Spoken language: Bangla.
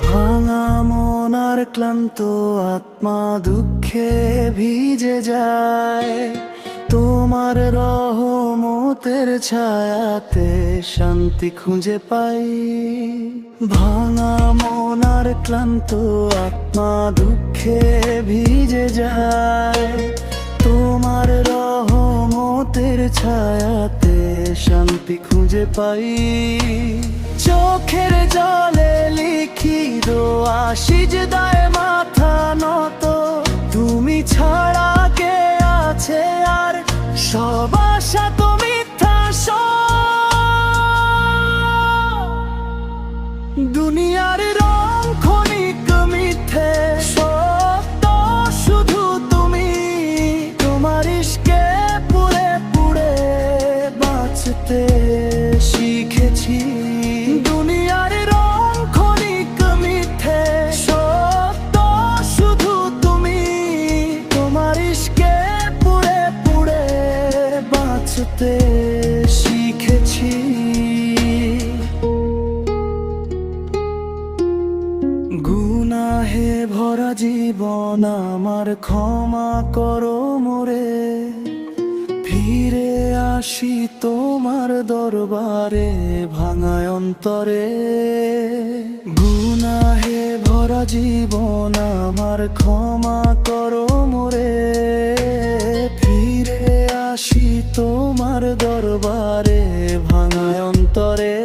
ভাঙা মন আর ক্লান্ত আত্মা দুঃখে ভিজে যায়, তোমার রহমতের ছায়াতে শান্তি খুঁজে পাই। ভাঙা মন আর ক্লান্ত আত্মা দুঃখে ভিজে যায়, তোমার রহমতের ছায়াতে শান্তি খুঁজে পাই। চোখের জলে লিখি দোয়া, সিজদায় মাথা নত, তুমি ছাড়া কে আছে আর, সব আশা তো মিথ্যা সব। দুনিয়ার রং ক্ষণিক মিথ্যে, সত্য শুধু তুমি, তোমার ইশকে পুড়ে পুড়ে বাঁচতে শিখেছি। দুনিয়ার রং ক্ষণিক মিথ্যে, সত্য শুধু তুমি, তোমার ইশকে পুড়ে পুড়ে বাঁচতে শিখেছি। গুনাহে ভরা জীবন আমার, ক্ষমা করো মোরে, ফিরে আসি তোমার দরবারে ভাঙায় অন্তরে। গুনাহে ভরা জীবন আমার, ক্ষমা করো মোরে, ফিরে আসি তোমার দরবারে ভাঙায় অন্তরে।